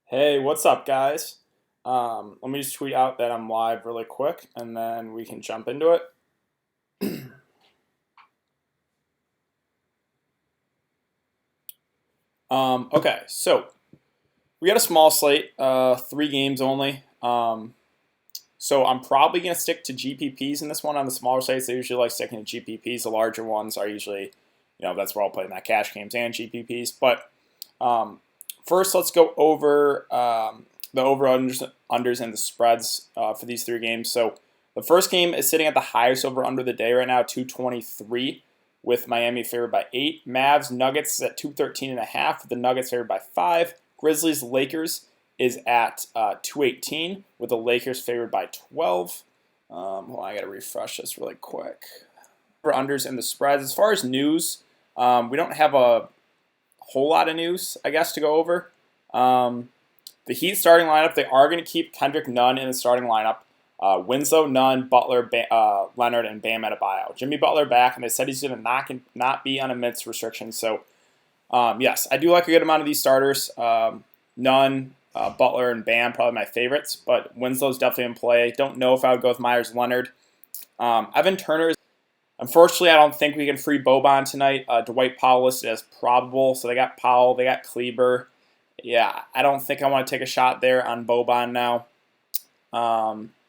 Hey, what's up, guys? Let me just tweet out that I'm live really quick, and then we can jump into it. Okay, so we got a small slate, 3 games only. So I'm probably gonna stick to GPPs in this one. On the smaller slates, I usually like sticking to GPPs. The larger ones are usually, that's where I'll play my cash games and GPPs. But first, let's go over the over-unders and the spreads for these 3 games. So the first game is sitting at the highest over-under the day right now, 223, with Miami favored by 8. Mavs Nuggets is at 213.5, with the Nuggets favored by 5. Grizzlies Lakers is at 218, with the Lakers favored by 12. Hold on, I got to refresh this really quick. Over-unders and the spreads. As far as news, we don't have a whole lot of news, I guess, to go over. The Heat starting lineup, they are going to keep Kendrick Nunn in the starting lineup. Winslow, Nunn, Butler, Leonard, and Bam Adebayo. Jimmy Butler back, and they said he's going to not be on a minutes restriction. So, yes, I do like a good amount of these starters. Nunn, Butler, and Bam probably my favorites, but Winslow's definitely in play. Don't know if I would go with Myers Leonard. Evan Turner, unfortunately, I don't think we can free Boban tonight. Dwight Powell listed as probable, so they got Powell, they got Kleber. Yeah, I don't think I want to take a shot there on Boban now.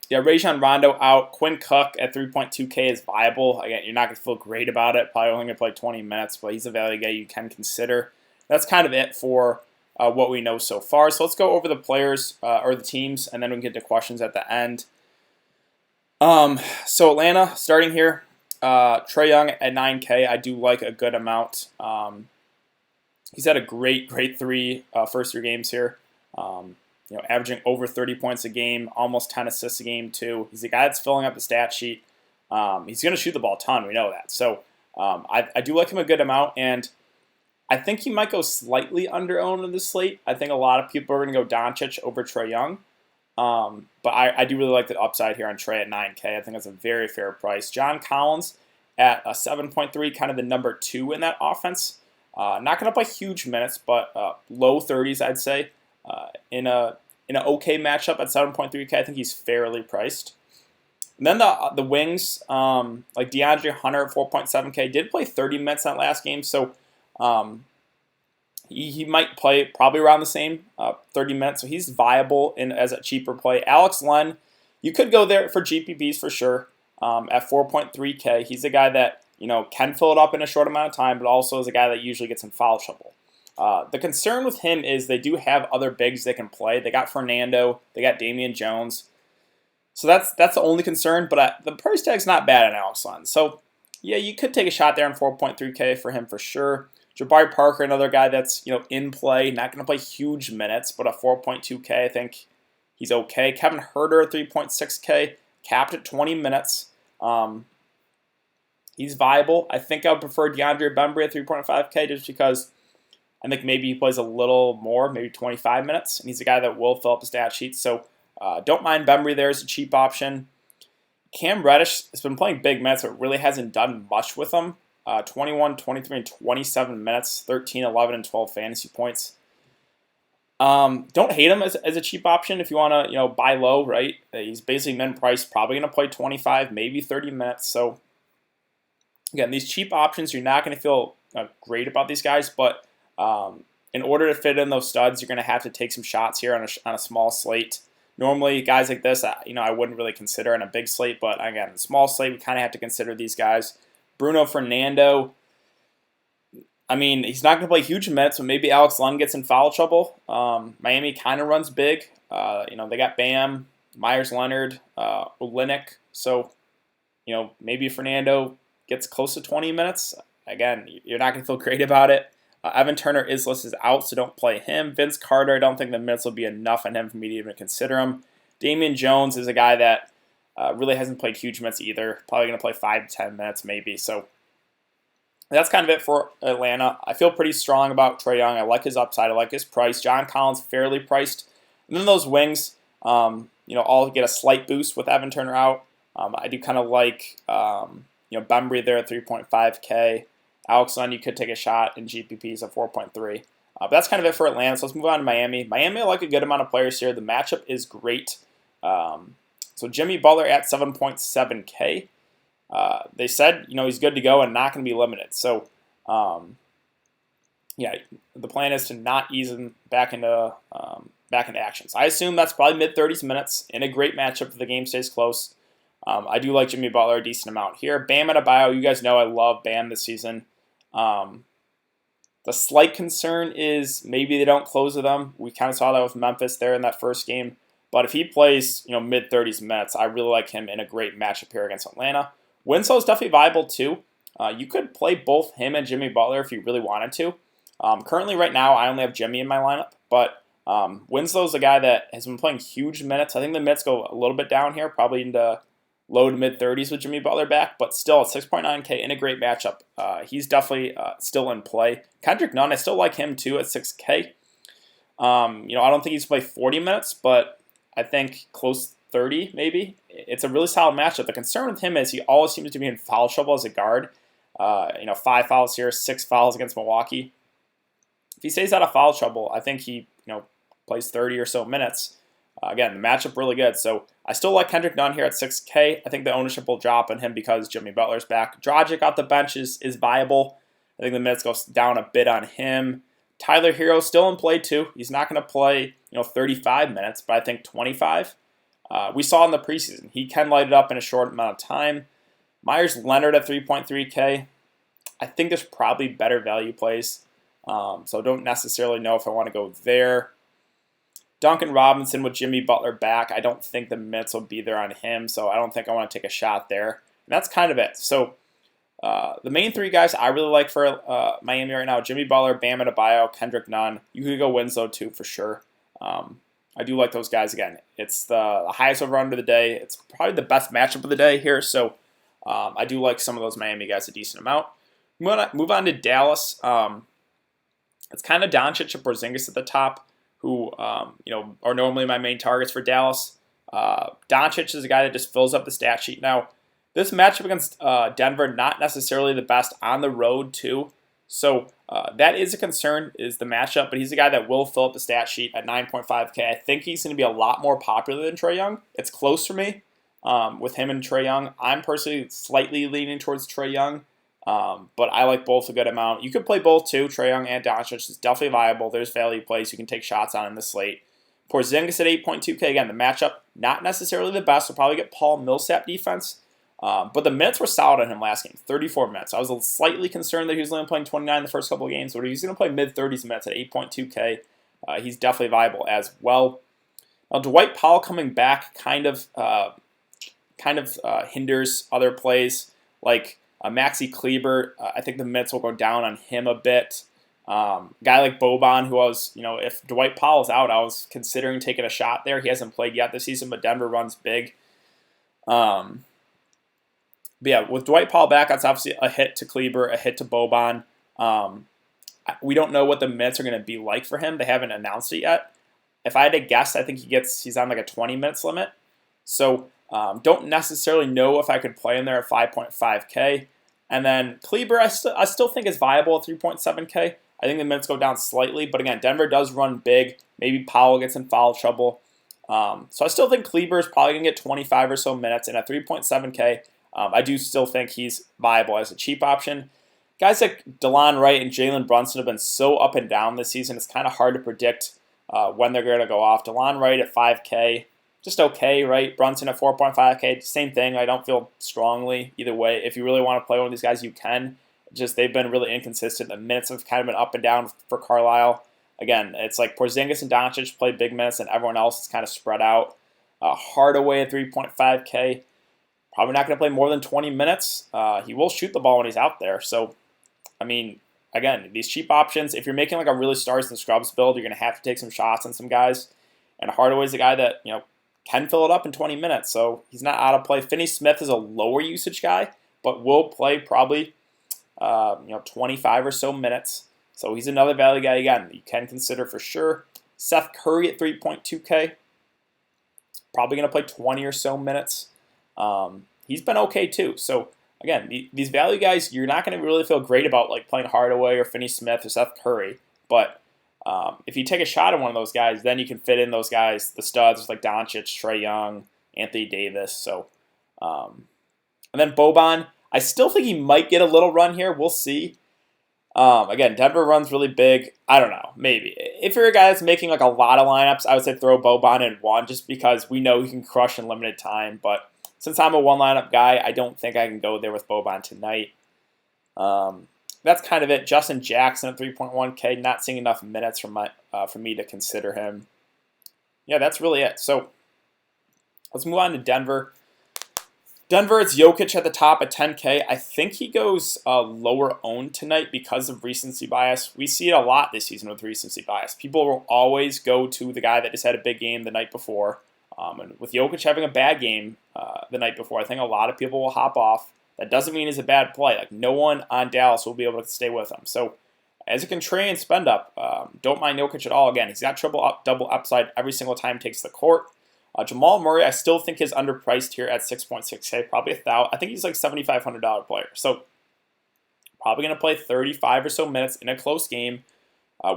Rajon Rondo out. Quinn Cook at 3.2K is viable. Again, you're not going to feel great about it. Probably only going to play 20 minutes, but he's a value guy you can consider. That's kind of it for what we know so far. So let's go over the players or the teams, and then we can get to questions at the end. So Atlanta, starting here. Trae Young at 9K, I do like a good amount. He's had a great first 3 games here. Averaging over 30 points a game, almost 10 assists a game too. He's a guy that's filling up the stat sheet. He's going to shoot the ball a ton, we know that. So I do like him a good amount, and I think he might go slightly under-owned in this slate. I think a lot of people are going to go Doncic over Trae Young. But I do really like the upside here on Trae at 9K. I think that's a very fair price. John Collins at a 7.3, kind of the number 2 in that offense. Not going to play huge minutes, but low 30s, I'd say. In an okay matchup at 7.3K, I think he's fairly priced. And then the wings, like DeAndre Hunter at 4.7K, did play 30 minutes in that last game, so he might play probably around the same 30 minutes, so he's viable as a cheaper play. Alex Len, you could go there for GPPs for sure at 4.3K. He's a guy that can fill it up in a short amount of time, but also is a guy that usually gets in foul trouble. The concern with him is they do have other bigs they can play. They got Fernando, they got Damian Jones. So that's the only concern, but the price tag's not bad on Alex Len. So, yeah, you could take a shot there on 4.3K for him for sure. Jabari Parker, another guy that's in play, not going to play huge minutes, but a 4.2K, I think he's okay. Kevin Huerter at 3.6K, capped at 20 minutes. He's viable. I think I would prefer DeAndre Bembry at 3.5K just because I think maybe he plays a little more, maybe 25 minutes, and he's a guy that will fill up the stat sheet. So don't mind Bembry there as a cheap option. Cam Reddish has been playing big minutes, but really hasn't done much with them. 21, 23, and 27 minutes, 13, 11, and 12 fantasy points. Don't hate him as a cheap option if you want to buy low, right? He's basically min price, probably going to play 25, maybe 30 minutes. So again, these cheap options, you're not going to feel great about these guys, but in order to fit in those studs, you're going to have to take some shots here on a small slate. Normally, guys like this, I wouldn't really consider in a big slate, but again, a small slate, we kind of have to consider these guys. Bruno Fernando, I mean, he's not going to play huge minutes, but maybe Alex Len gets in foul trouble. Miami kind of runs big. They got Bam, Myers Leonard, Olynyk, so maybe Fernando gets close to 20 minutes. Again, you're not going to feel great about it. Evan Turner is listed as out, so don't play him. Vince Carter, I don't think the minutes will be enough on him for me to even consider him. Damian Jones is a guy that really hasn't played huge minutes either. Probably going to play 5 to 10 minutes maybe. So that's kind of it for Atlanta. I feel pretty strong about Trae Young. I like his upside. I like his price. John Collins, fairly priced. And then those wings, all get a slight boost with Evan Turner out. I do kind of like, Bembry there at 3.5K. Alex Len, you could take a shot in GPPs at 4.3. But that's kind of it for Atlanta. So let's move on to Miami. Miami, I like a good amount of players here. The matchup is great. So Jimmy Butler at 7.7K. They said, he's good to go and not going to be limited. So, the plan is to not ease him back into action. So I assume that's probably mid-30s minutes in a great matchup if the game stays close. I do like Jimmy Butler a decent amount here. Bam Adebayo, you guys know I love Bam this season. The slight concern is maybe they don't close with him. We kind of saw that with Memphis there in that first game. But if he plays, mid-30s minutes, I really like him in a great matchup here against Atlanta. Winslow is definitely viable too. You could play both him and Jimmy Butler if you really wanted to. Currently, right now, I only have Jimmy in my lineup, but Winslow's a guy that has been playing huge minutes. I think the minutes go a little bit down here, probably into low to mid-30s with Jimmy Butler back, but still at 6.9K in a great matchup. He's definitely still in play. Kendrick Nunn, I still like him too at 6K. I don't think he's played 40 minutes, but I think close 30 maybe. It's a really solid matchup. The concern with him is he always seems to be in foul trouble as a guard. 5 fouls here, 6 fouls against Milwaukee. If he stays out of foul trouble, I think he plays 30 or so minutes. Again, the matchup really good. So I still like Kendrick Nunn here at 6K. I think the ownership will drop on him because Jimmy Butler's back. Dragic off the bench is viable. I think the minutes go down a bit on him. Tyler Hero's still in play too. He's not going to play 35 minutes, but I think 25. We saw in the preseason. He can light it up in a short amount of time. Myers Leonard at 3.3K. I think there's probably better value plays. So don't necessarily know if I want to go there. Duncan Robinson with Jimmy Butler back. I don't think the minutes will be there on him, so I don't think I want to take a shot there. And that's kind of it. So the main 3 guys I really like for Miami right now, Jimmy Butler, Bam Adebayo, Kendrick Nunn. You could go Winslow too for sure. I do like those guys again. It's the highest over-under of the day. It's probably the best matchup of the day here, so I do like some of those Miami guys a decent amount. Move on to Dallas. It's kind of Doncic and Porzingis at the top, who are normally my main targets for Dallas. Doncic is a guy that just fills up the stat sheet. Now, this matchup against Denver, not necessarily the best on the road too. So that is a concern, is the matchup, but he's a guy that will fill up the stat sheet at 9.5K. I think he's going to be a lot more popular than Trae Young. It's close for me with him and Trae Young. I'm personally slightly leaning towards Trae Young. But I like both a good amount. You could play both too. Trae Young and Doncic is definitely viable. There's value plays you can take shots on in the slate. Porzingis at 8.2K. Again, the matchup, not necessarily the best. We'll probably get Paul Millsap defense. But the minutes were solid on him last game, 34 minutes. I was slightly concerned that he was only playing 29 the first couple of games, but he's going to play mid-30s minutes at 8.2K. He's definitely viable as well. Now, Dwight Powell coming back kind of hinders other plays like Maxi Kleber. I think the minutes will go down on him a bit. Guy like Boban, who I was, if Dwight Powell's out, I was considering taking a shot there. He hasn't played yet this season, but Denver runs big. But yeah, with Dwight Powell back, that's obviously a hit to Kleber, a hit to Boban. We don't know what the minutes are going to be like for him. They haven't announced it yet. If I had to guess, I think he's on like a 20 minutes limit. So don't necessarily know if I could play him there at 5.5K. And then Kleber, I still think is viable at 3.7K. I think the minutes go down slightly, but again, Denver does run big. Maybe Powell gets in foul trouble. So I still think Kleber is probably going to get 25 or so minutes, and at 3.7K, I do still think he's viable as a cheap option. Guys like DeLon Wright and Jalen Brunson have been so up and down this season, it's kind of hard to predict when they're going to go off. DeLon Wright at 5K, just okay, right? Brunson at 4.5K, same thing. I don't feel strongly either way. If you really want to play one of these guys, you can. Just they've been really inconsistent. The minutes have kind of been up and down for Carlisle. Again, it's like Porzingis and Doncic play big minutes, and everyone else is kind of spread out. Hardaway at 3.5K, probably not going to play more than 20 minutes. He will shoot the ball when he's out there. So, I mean, again, these cheap options, if you're making like a really stars and scrubs build, you're going to have to take some shots on some guys. And Hardaway's a guy that, can fill it up in 20 minutes. So he's not out of play. Finney-Smith is a lower usage guy, but will play probably 25 or so minutes. So he's another value guy, again, you can consider for sure. Seth Curry at 3.2K, probably going to play 20 or so minutes. He's been okay too. So again, these value guys, you're not going to really feel great about like playing Hardaway or Finney-Smith or Seth Curry, but If you take a shot at one of those guys, then you can fit in those guys, the studs like Doncic, Trae Young, Anthony Davis. So, and then Boban, I still think he might get a little run here. We'll see. Again, Denver runs really big. I don't know, maybe. If you're a guy that's making like a lot of lineups, I would say throw Boban in one just because we know he can crush in limited time. But since I'm a one lineup guy, I don't think I can go there with Boban tonight. That's kind of it. Justin Jackson at 3.1K, not seeing enough minutes for me to consider him. Yeah, that's really it. So let's move on to Denver. Denver, it's Jokic at the top at 10K. I think he goes lower owned tonight because of recency bias. We see it a lot this season with recency bias. People will always go to the guy that just had a big game the night before. And with Jokic having a bad game the night before, I think a lot of people will hop off. That doesn't mean he's a bad play. Like, no one on Dallas will be able to stay with him. So as a contrarian spend up, don't mind Jokic at all. Again, he's got double upside every single time he takes the court. Jamal Murray, I still think is underpriced here at 6.6K, probably $1,000. I think he's like $7,500 player. So probably going to play 35 or so minutes in a close game.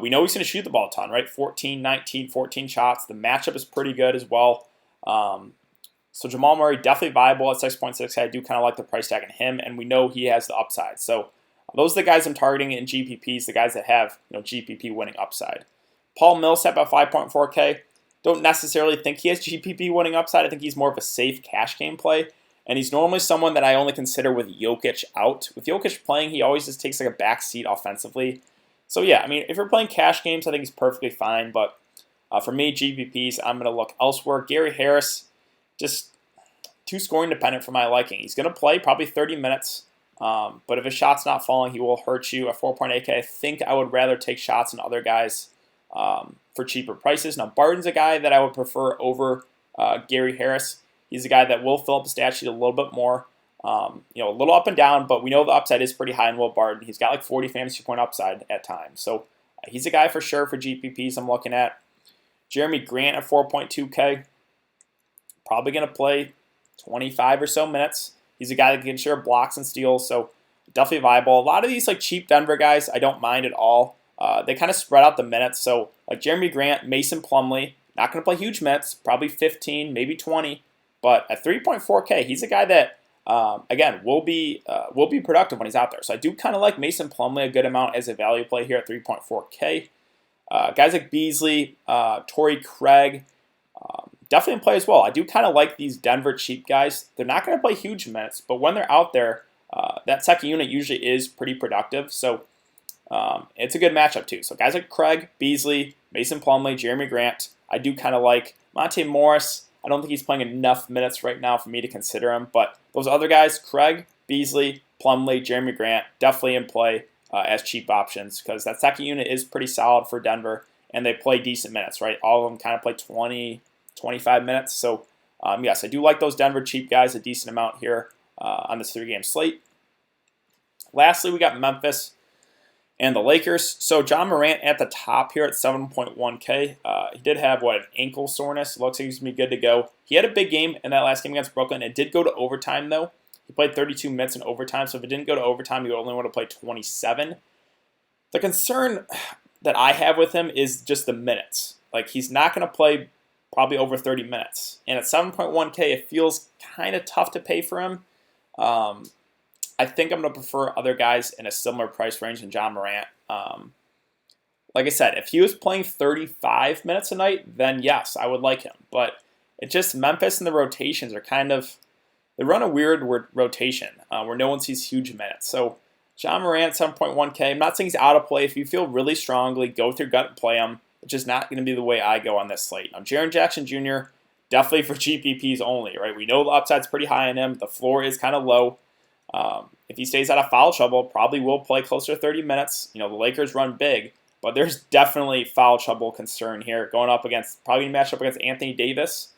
We know he's going to shoot the ball a ton, right? 14, 19, 14 shots. The matchup is pretty good as well. So Jamal Murray, definitely viable at 6.6K. I do kind of like the price tag on him, and we know he has the upside. So those are the guys I'm targeting in GPPs, the guys that have GPP winning upside. Paul Millsap at 5.4K. Don't necessarily think he has GPP winning upside. I think he's more of a safe cash game play. And he's normally someone that I only consider with Jokic out. With Jokic playing, he always just takes like a back seat offensively. So yeah, I mean, if you're playing cash games, I think he's perfectly fine. But for me, GPPs, I'm going to look elsewhere. Gary Harris, just too scoring dependent for my liking. He's going to play probably 30 minutes. But if his shot's not falling, he will hurt you at 4.8K. I think I would rather take shots than other guys for cheaper prices. Now, Barton's a guy that I would prefer over Gary Harris. He's a guy that will fill up the stat sheet a little bit more. A little up and down, but we know the upside is pretty high in Will Barton. He's got like 40 fantasy point upside at times. So he's a guy for sure for GPPs I'm looking at. Jeremy Grant at 4.2K. Probably going to play 25 or so minutes. He's a guy that can share blocks and steals, so definitely viable. A lot of these like cheap Denver guys, I don't mind at all. They kind of spread out the minutes. So like Jeremy Grant, Mason Plumlee, not going to play huge minutes, probably 15, maybe 20. But at 3.4K, he's a guy that, again, will be productive when he's out there. So I do kind of like Mason Plumlee a good amount as a value play here at 3.4K. Guys like Beasley, Torrey Craig, definitely play as well. I do kind of like these Denver cheap guys. They're not going to play huge minutes, but when they're out there, that second unit usually is pretty productive. So it's a good matchup too. So guys like Craig, Beasley, Mason Plumlee, Jeremy Grant, I do kind of like. Monte Morris, I don't think he's playing enough minutes right now for me to consider him, but those other guys, Craig, Beasley, Plumlee, Jeremy Grant, definitely in play as cheap options because that second unit is pretty solid for Denver, and they play decent minutes, right? All of them kind of play 20, 25 minutes. So, yes, I do like those Denver cheap guys a decent amount here on this three-game slate. Lastly, we got Memphis and the Lakers. So John Morant at the top here at 7.1K. He did have, an ankle soreness. Looks like he's going to be good to go. He had a big game in that last game against Brooklyn. It did go to overtime, though. He played 32 minutes in overtime, so if it didn't go to overtime, he would only want to play 27. The concern that I have with him is just the minutes. Like, he's not going to play probably over 30 minutes. And at 7.1K, it feels kind of tough to pay for him. I think I'm going to prefer other guys in a similar price range than John Morant. Like I said, if he was playing 35 minutes a night, then yes, I would like him. But it's just Memphis and the rotations are they run a weird rotation where no one sees huge minutes. So John Morant, 7.1K. I'm not saying he's out of play. If you feel really strongly, go with your gut and play him. It's just not going to be the way I go on this slate. Now, Jaren Jackson Jr., definitely for GPPs only, right? We know the upside's pretty high on him. The floor is kind of low. If he stays out of foul trouble, probably will play closer to 30 minutes. The Lakers run big, but there's definitely foul trouble concern here going up against, probably match up against Anthony Davis.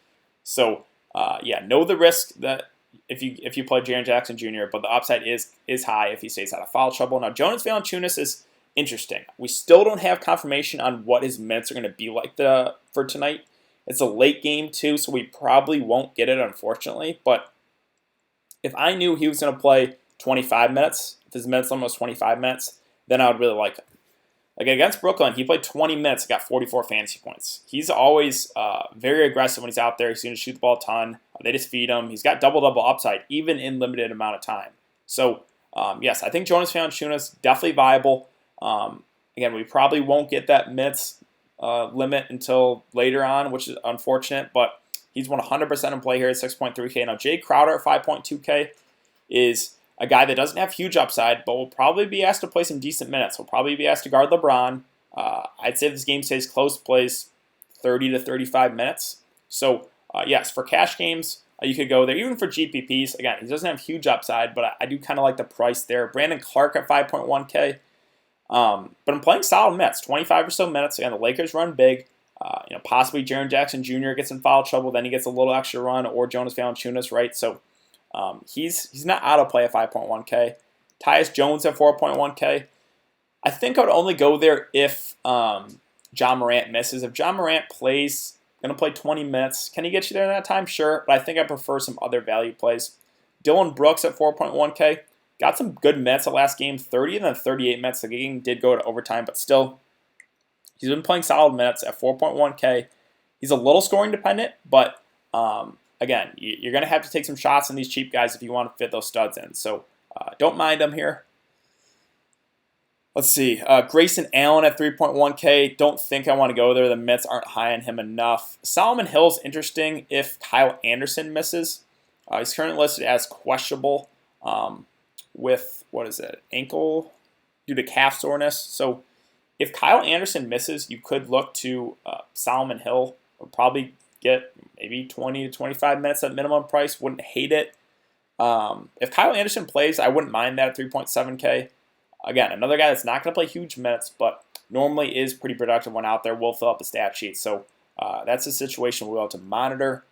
So, know the risk that if you play Jaren Jackson Jr., but the upside is high if he stays out of foul trouble. Now, Jonas Valanciunas is interesting. We still don't have confirmation on what his minutes are going to be like for tonight. It's a late game too, so we probably won't get it, unfortunately. But if I knew he was going to play 25 minutes, if his minutes limit was 25 minutes, then I would really like him. Like against Brooklyn, he played 20 minutes, got 44 fantasy points. He's always very aggressive when he's out there. He's going to shoot the ball a ton. They just feed him. He's got double-double upside, even in limited amount of time. So, yes, I think Jonas Valanciunas definitely viable. Again, we probably won't get that minutes limit until later on, which is unfortunate, but he's 100% in play here at 6.3K. Now, Jay Crowder at 5.2K is a guy that doesn't have huge upside, but will probably be asked to play some decent minutes. Will probably be asked to guard LeBron. I'd say if this game stays close, plays 30 to 35 minutes. So, yes, for cash games, you could go there. Even for GPPs, again, he doesn't have huge upside, but I do kind of like the price there. Brandon Clark at 5.1K. But I'm playing solid minutes, 25 or so minutes. Again, the Lakers run big. Possibly Jaren Jackson Jr. gets in foul trouble, then he gets a little extra run, or Jonas Valanciunas, right? So he's not out of play at 5.1K. Tyus Jones at 4.1K. I think I would only go there if John Morant misses. If John Morant plays, going to play 20 minutes, can he get you there in that time? Sure, but I think I prefer some other value plays. Dylan Brooks at 4.1K. Got some good minutes the last game, 30 and then 38 minutes. The game did go to overtime, but still, he's been playing solid minutes at 4.1K. He's a little scoring dependent, but again, you're going to have to take some shots on these cheap guys if you want to fit those studs in. So don't mind him here. Let's see. Grayson Allen at 3.1K. Don't think I want to go there. The minutes aren't high on him enough. Solomon Hill's interesting if Kyle Anderson misses. He's currently listed as questionable with, ankle due to calf soreness. So if Kyle Anderson misses, you could look to Solomon Hill. Or probably get maybe 20 to 25 minutes at minimum price. Wouldn't hate it. If Kyle Anderson plays, I wouldn't mind that at 3.7K. Again, another guy that's not going to play huge minutes, but normally is pretty productive when out there. Will fill up the stat sheet. So that's a situation we'll have to monitor.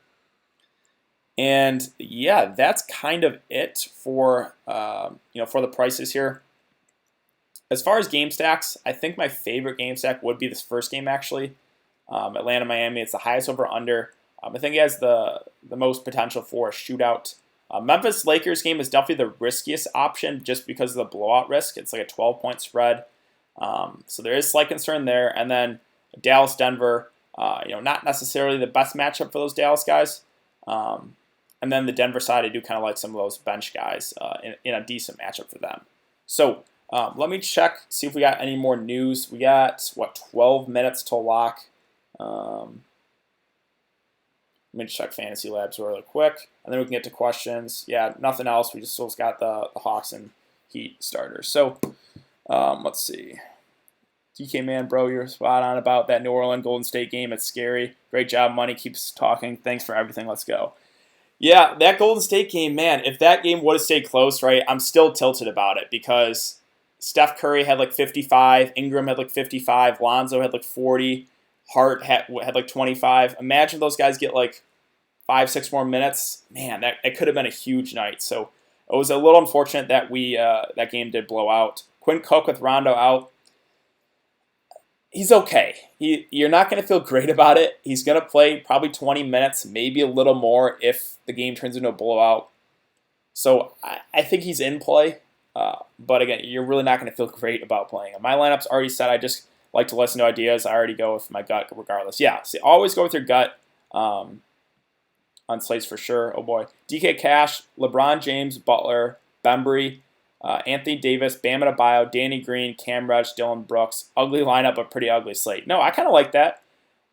And yeah, that's kind of it for for the prices here. As far as game stacks, I think my favorite game stack would be this first game actually. Atlanta Miami. It's the highest over under. I think it has the most potential for a shootout. Memphis Lakers game is definitely the riskiest option just because of the blowout risk. It's like a 12-point spread. So there is slight concern there. And then Dallas Denver, not necessarily the best matchup for those Dallas guys. And then the Denver side, I do kind of like some of those bench guys in a decent matchup for them. So let me check, see if we got any more news. We got, 12 minutes till lock. Let me check Fantasy Labs really quick, and then we can get to questions. Yeah, nothing else. We just still got the Hawks and Heat starters. So let's see. DK Man, bro, you're spot on about that New Orleans Golden State game. It's scary. Great job. Money keeps talking. Thanks for everything. Let's go. Yeah, that Golden State game, man, if that game would have stayed close, right, I'm still tilted about it because Steph Curry had like 55, Ingram had like 55, Lonzo had like 40, Hart had like 25. Imagine those guys get like 5-6 more minutes. Man, it could have been a huge night. So it was a little unfortunate that that game did blow out. Quinn Cook with Rondo out. He's okay. You're not going to feel great about it. He's going to play probably 20 minutes, maybe a little more if the game turns into a blowout. So I think he's in play. But again, you're really not going to feel great about playing him. My lineup's already set. I just like to listen to ideas. I already go with my gut regardless. Yeah, so always go with your gut on slates for sure. Oh boy. DK Cash, LeBron James, Butler, Bembry, Anthony Davis, Bam Adebayo, Danny Green, Cam Reddish, Dylan Brooks. Ugly lineup, but pretty ugly slate. No, I kind of like that.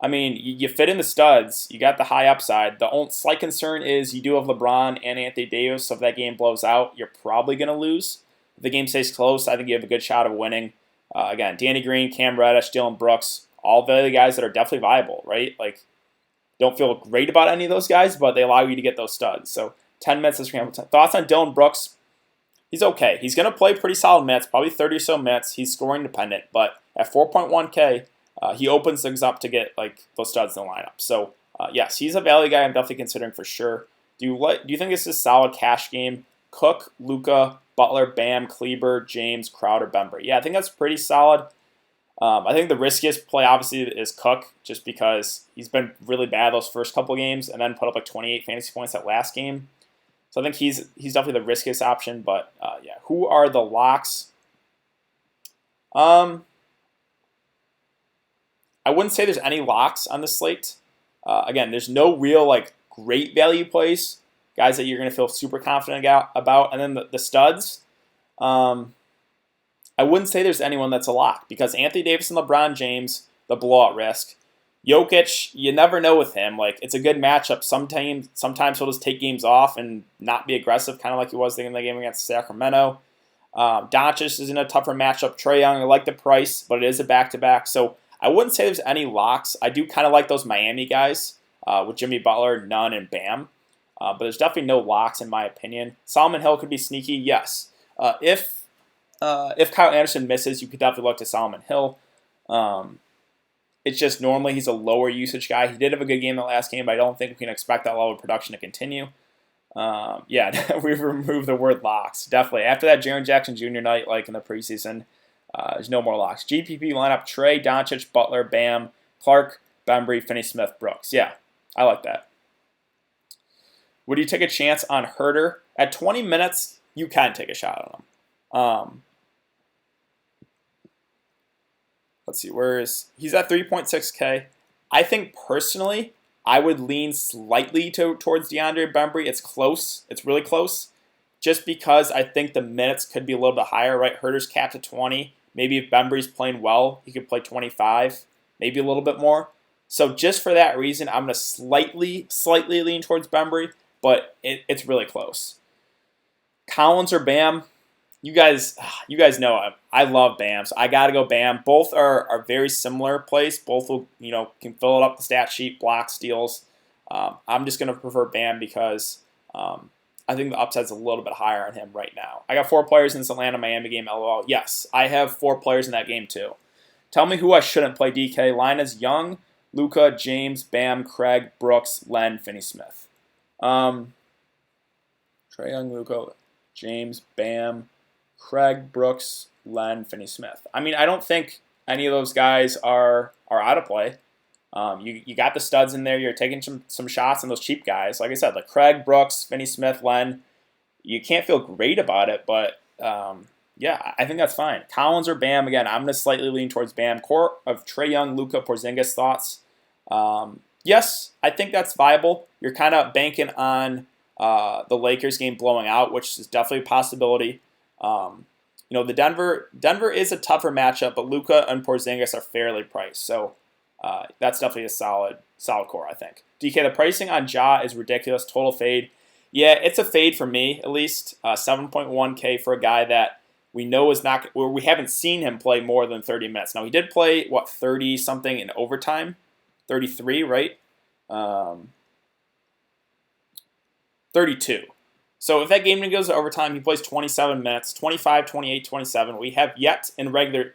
I mean, you fit in the studs. You got the high upside. The only slight concern is you do have LeBron and Anthony Davis, so if that game blows out, you're probably going to lose. If the game stays close, I think you have a good shot of winning. Again, Danny Green, Cam Reddish, Dylan Brooks, all the guys that are definitely viable, right? Like, don't feel great about any of those guys, but they allow you to get those studs. So 10 minutes of scramble time. Thoughts on Dylan Brooks? He's okay. He's going to play pretty solid minutes, probably 30 or so minutes. He's scoring dependent, but at 4.1K, he opens things up to get like those studs in the lineup. So yes, he's a value guy I'm definitely considering for sure. Do you think this is a solid cash game? Cook, Luka, Butler, Bam, Kleber, James, Crowder, Bembry. Yeah, I think that's pretty solid. I think the riskiest play obviously is Cook, just because he's been really bad those first couple games and then put up like 28 fantasy points that last game. So I think he's definitely the riskiest option. But yeah, who are the locks? I wouldn't say there's any locks on the slate. Again, there's no real like great value plays, guys that you're going to feel super confident about. And then the studs, I wouldn't say there's anyone that's a lock because Anthony Davis and LeBron James, the blowout risk. Jokic, you never know with him. Like, it's a good matchup. Sometimes he'll just take games off and not be aggressive, kind of like he was in the game against Sacramento. Doncic is in a tougher matchup. Trae Young, I like the price, but it is a back-to-back. So I wouldn't say there's any locks. I do kind of like those Miami guys with Jimmy Butler, Nunn, and Bam. But there's definitely no locks in my opinion. Solomon Hill could be sneaky, yes. If Kyle Anderson misses, you could definitely look to Solomon Hill. It's just normally he's a lower usage guy. He did have a good game the last game, but I don't think we can expect that level of production to continue. We've removed the word locks. Definitely. After that Jaren Jackson Jr. night, like in the preseason, there's no more locks. GPP lineup, Trae, Doncic, Butler, Bam, Clark, Bembry, Finney-Smith, Brooks. Yeah, I like that. Would you take a chance on Herter? At 20 minutes, you can take a shot on him. Let's see, he's at 3.6K. I think personally, I would lean slightly towards DeAndre Bembry. It's close. It's really close. Just because I think the minutes could be a little bit higher, right? Herter's capped at 20. Maybe if Bembry's playing well, he could play 25, maybe a little bit more. So just for that reason, I'm going to slightly lean towards Bembry, but it's really close. Collins or Bam? You guys know I love Bam, so I got to go Bam. Both are very similar plays. Both will, can fill it up the stat sheet, block, steals. I'm just going to prefer Bam because I think the upside's a little bit higher on him right now. I got 4 players in this Atlanta-Miami game, LOL. Yes, I have 4 players in that game too. Tell me who I shouldn't play DK. Line is Young, Luka, James, Bam, Craig, Brooks, Len, Finney-Smith. Trae Young, Luka, James, Bam, Craig, Brooks, Len, Finney-Smith. I mean, I don't think any of those guys are out of play. You got the studs in there. You're taking some shots on those cheap guys. Like I said, like Craig, Brooks, Finney-Smith, Len. You can't feel great about it, but I think that's fine. Collins or Bam, again, I'm going to slightly lean towards Bam. Core of Trae Young, Luka, Porzingis thoughts. Yes, I think that's viable. You're kind of banking on the Lakers game blowing out, which is definitely a possibility. The Denver is a tougher matchup, but Luka and Porzingis are fairly priced, so that's definitely a solid core, I think. DK, the pricing on Ja is ridiculous. Total fade. Yeah, it's a fade for me at least. 7.1K for a guy that we know is not. Where we haven't seen him play more than 30 minutes. Now he did play 30 something in overtime, 33, right? 32. So if that game goes to overtime, he plays 27 minutes, 25, 28, 27. We have yet in regular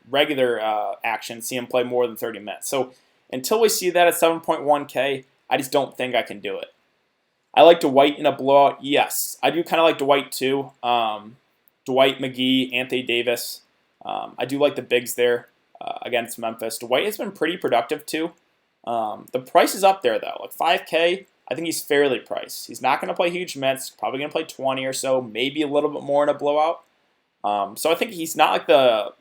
action see him play more than 30 minutes. So until we see that at 7.1K, I just don't think I can do it. I like Dwight in a blowout. Yes, I do kind of like Dwight too. Dwight, McGee, Anthony Davis. I do like the bigs there against Memphis. Dwight has been pretty productive too. The price is up there though, like 5K. I think he's fairly priced. He's not going to play huge minutes. Probably going to play 20 or so, maybe a little bit more in a blowout. So I think he's not like the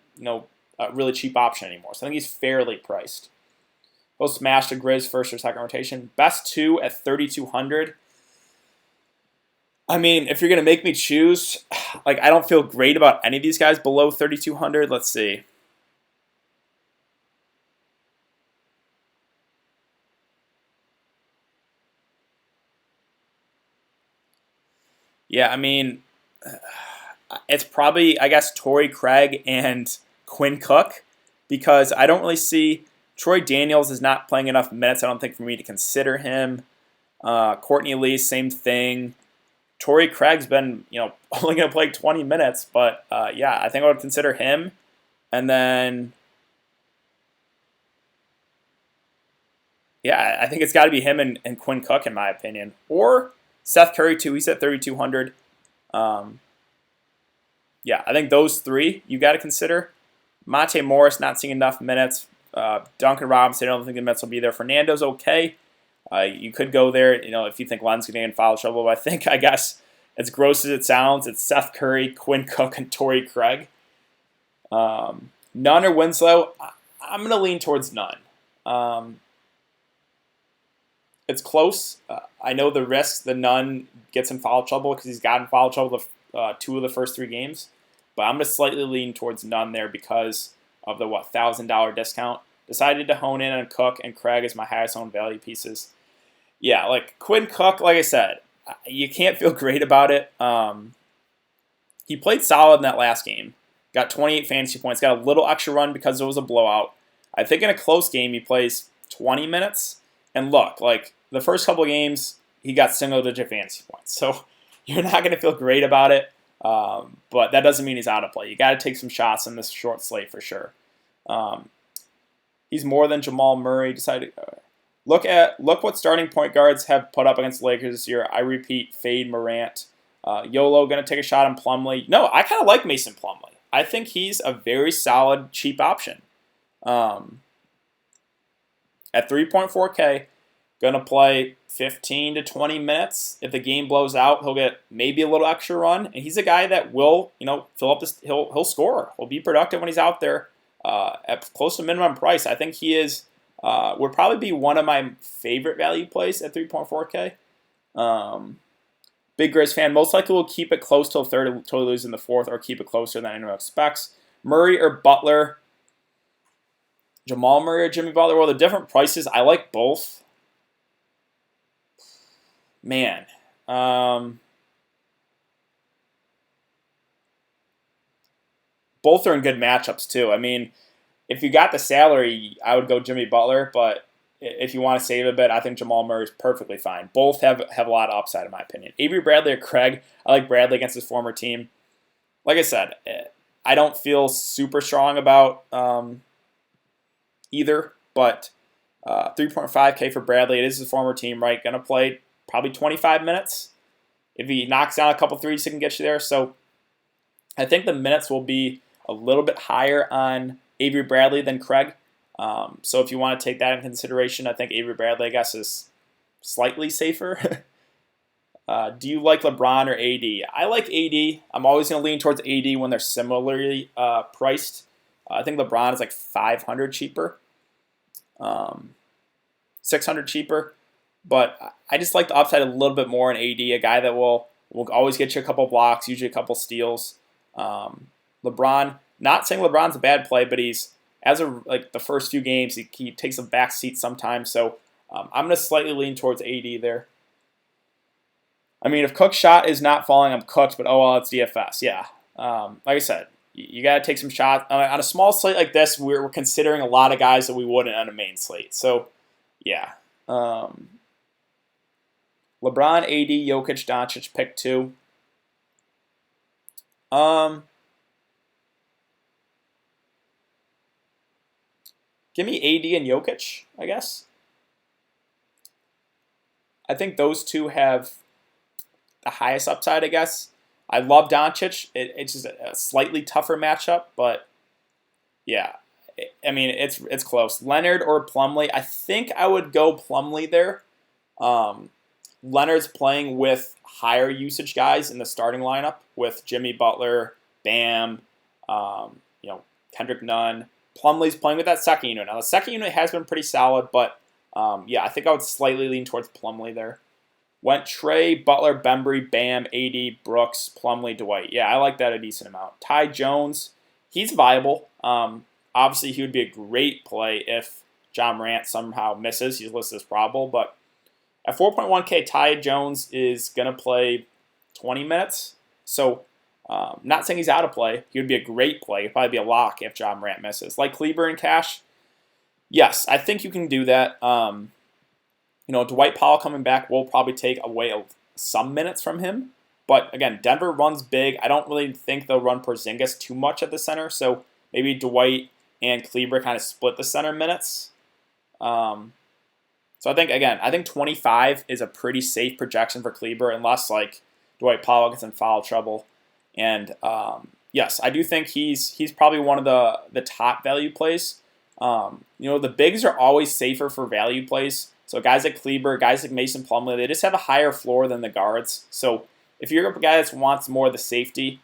really cheap option anymore. So I think he's fairly priced. He'll smash the Grizz first or second rotation. Best 2 at 3,200. I mean, if you're going to make me choose, I don't feel great about any of these guys below 3,200. Let's see. Yeah, I mean, it's probably, I guess, Torrey Craig and Quinn Cook because I don't really see Troy Daniels is not playing enough minutes, I don't think, for me to consider him. Courtney Lee, same thing. Torrey Craig's been, only going to play 20 minutes, but I think I would consider him. And then, I think it's got to be him and Quinn Cook, in my opinion. Or Seth Curry, too. He's at 3,200. I think those 3 you got to consider. Monte Morris not seeing enough minutes. Duncan Robinson, I don't think the minutes will be there. Fernando's okay. You could go there, if you think Len's going to get in foul trouble. But I guess, as gross as it sounds, it's Seth Curry, Quinn Cook, and Torrey Craig. Nunn or Winslow, I'm going to lean towards Nunn. Um, it's close. I know the risk, the Nunn gets in foul trouble because he's gotten foul trouble two of the first 3 games. But I'm going to slightly lean towards Nunn there because of the, $1,000 discount. Decided to hone in on Cook and Craig as my highest owned value pieces. Yeah, like Quinn Cook, like I said, you can't feel great about it. He played solid in that last game. Got 28 fantasy points. Got a little extra run because it was a blowout. I think in a close game he plays 20 minutes. And look, like the first couple of games, he got single-digit fantasy points. So you're not going to feel great about it. But that doesn't mean he's out of play. You got to take some shots in this short slate for sure. He's more than Jamal Murray. Look what starting point guards have put up against the Lakers this year. I repeat, fade Morant. YOLO going to take a shot on Plumlee. No, I kind of like Mason Plumlee. I think he's a very solid, cheap option. At 3.4K, going to play 15 to 20 minutes. If the game blows out, he'll get maybe a little extra run. And he's a guy that will, fill up this. He'll score. He'll be productive when he's out there at close to minimum price. I think he is. Would probably be one of my favorite value plays at 3.4K. Big Grizz fan. Most likely will keep it close till third, totally lose in the fourth, or keep it closer than anyone expects. Murray or Butler. Jamal Murray or Jimmy Butler. Well, the different prices, I like both. Man. Both are in good matchups, too. I mean, if you got the salary, I would go Jimmy Butler, but if you want to save a bit, I think Jamal Murray is perfectly fine. Both have a lot of upside, in my opinion. Avery Bradley or Craig. I like Bradley against his former team. Like I said, I don't feel super strong about either, but 3.5K for Bradley. It is his former team, right? Going to play probably 25 minutes. If he knocks down a couple threes, he can get you there. So I think the minutes will be a little bit higher on Avery Bradley than Craig. So if you want to take that into consideration, I think Avery Bradley, I guess, is slightly safer. Do you like LeBron or AD? I like AD. I'm always going to lean towards AD when they're similarly priced. I think LeBron is like 500 cheaper, 600 cheaper. But I just like the upside a little bit more in AD, a guy that will always get you a couple blocks, usually a couple steals. LeBron, not saying LeBron's a bad play, but he's, as of like the first few games, he takes a back seat sometimes. So I'm going to slightly lean towards AD there. I mean, if Cook's shot is not falling, I'm cooked, but oh well, it's DFS. Yeah. Like I said, you got to take some shots. On a small slate like this, we're considering a lot of guys that we wouldn't on a main slate. So, yeah. LeBron, AD, Jokic, Doncic, pick 2. Give me AD and Jokic, I guess. I think those two have the highest upside, I guess. I love Doncic. It's just a slightly tougher matchup, but yeah. I mean, it's close. Leonard or Plumlee. I think I would go Plumlee there. Leonard's playing with higher usage guys in the starting lineup with Jimmy Butler, Bam, Kendrick Nunn. Plumlee's playing with that second unit. Now, the second unit has been pretty solid, but I think I would slightly lean towards Plumlee there. Went Trey, Butler, Bembry, Bam, AD, Brooks, Plumlee, Dwight. Yeah, I like that a decent amount. Ty Jones, he's viable. Obviously, he would be a great play if John Morant somehow misses. He's listed as probable, but at 4.1K, Ty Jones is going to play 20 minutes. So, not saying he's out of play. He would be a great play. He'd probably be a lock if John Morant misses. Like Kleber and Cash, yes, I think you can do that. Dwight Powell coming back will probably take away some minutes from him. But again, Denver runs big. I don't really think they'll run Porzingis too much at the center. So maybe Dwight and Kleber kind of split the center minutes. So I think 25 is a pretty safe projection for Kleber unless like Dwight Powell gets in foul trouble. And yes, I do think he's probably one of the top value plays. The bigs are always safer for value plays. So guys like Kleber, guys like Mason Plumlee, they just have a higher floor than the guards. So if you're a guy that wants more of the safety,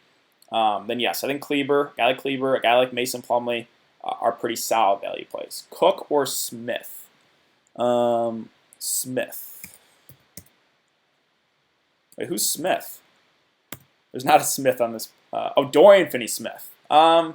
then yes, I think a guy like Kleber, a guy like Mason Plumlee, are pretty solid value plays. Cook or Smith? Smith. Wait, who's Smith? There's not a Smith on this. Dorian Finney-Smith. I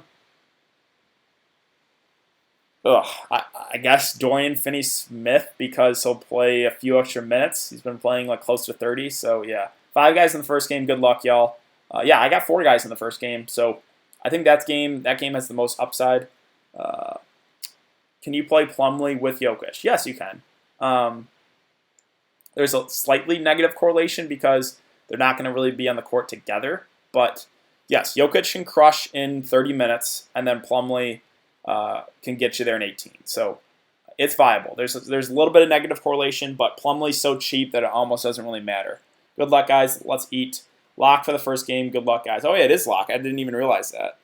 guess Dorian Finney-Smith because he'll play a few extra minutes. He's been playing like close to 30, so yeah. 5 guys in the first game. Good luck, y'all. Yeah, I got 4 guys in the first game, so I think that game has the most upside. Can you play Plumlee with Jokic? Yes, you can. There's a slightly negative correlation because they're not going to really be on the court together, but yes, Jokic can crush in 30 minutes, and then Plumlee can get you there in 18. So it's viable. There's a little bit of negative correlation, but Plumlee's so cheap that it almost doesn't really matter. Good luck, guys. Let's eat. Lock for the first game. Good luck, guys. Oh, yeah, it is lock. I didn't even realize that.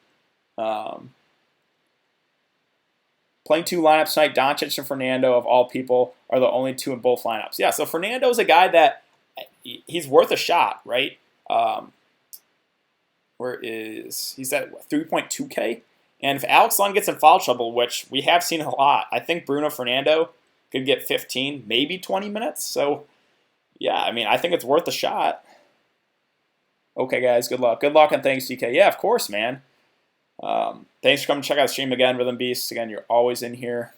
Playing 2 lineups tonight, Doncic and Fernando, of all people, are the only 2 in both lineups. Yeah, so Fernando's a guy that he's worth a shot, right? He's at 3.2K? And if Alex Len gets in foul trouble, which we have seen a lot, I think Bruno Fernando could get 15, maybe 20 minutes. So, yeah, I mean, I think it's worth a shot. Okay, guys, good luck. Good luck and thanks, DK. Yeah, of course, man. Thanks for coming to check out the stream again, Rhythm Beasts. Again, you're always in here.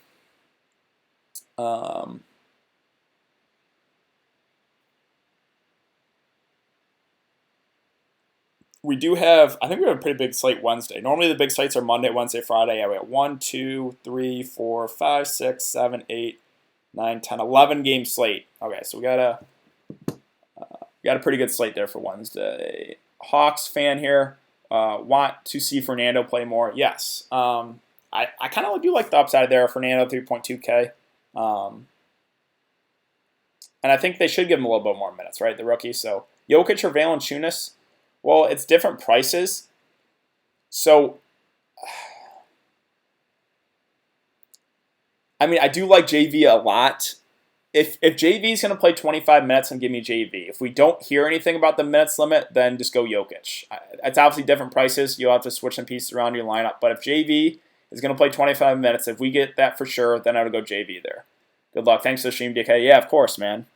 We do have, I think we have a pretty big slate Wednesday. Normally the big slates are Monday, Wednesday, Friday. Yeah, we have 1, 2, 3, 4, 5, 6, 7, 8, 9, 10, 11 game slate. Okay, so we got a pretty good slate there for Wednesday. Hawks fan here. Want to see Fernando play more? Yes. I kind of do like the upside there. Fernando 3.2K. And I think they should give him a little bit more minutes, right? The rookie. So Jokic or Valanciunas? Well, it's different prices. So, I mean, I do like JV a lot. If JV is going to play 25 minutes, then give me JV. If we don't hear anything about the minutes limit, then just go Jokic. It's obviously different prices. You'll have to switch some pieces around your lineup. But if JV is going to play 25 minutes, if we get that for sure, then I would go JV there. Good luck. Thanks for the stream, DK. Yeah, of course, man.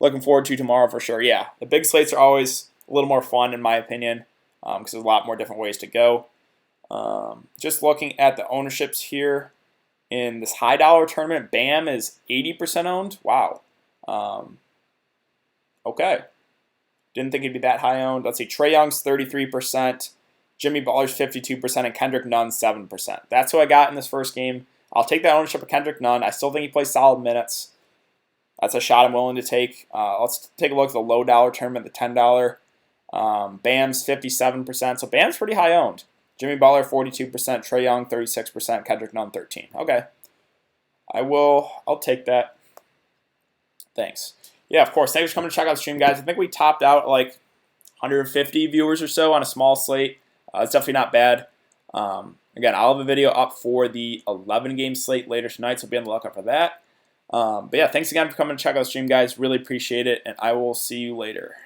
Looking forward to tomorrow for sure. Yeah, the big slates are always a little more fun in my opinion because there's a lot more different ways to go. Just looking at the ownerships here in this high dollar tournament, Bam is 80% owned. Wow. Okay. Didn't think it'd be that high owned. Let's see. Trae Young's 33%, Jimmy Butler's 52%, and Kendrick Nunn's 7%. That's who I got in this first game. I'll take that ownership of Kendrick Nunn. I still think he plays solid minutes. That's a shot I'm willing to take. Let's take a look at the low dollar tournament, the $10. Bam's 57%. So Bam's pretty high owned. Jimmy Butler 42%, Trae Young 36%, Kendrick Nunn 13%. Okay. I'll take that. Thanks. Yeah, of course. Thanks for coming to check out the stream, guys. I think we topped out like 150 viewers or so on a small slate. It's definitely not bad. Again, I'll have a video up for the 11-game slate later tonight, so be on the lookout for that. But yeah, thanks again for coming to check out the stream, guys. Really appreciate it, and I will see you later.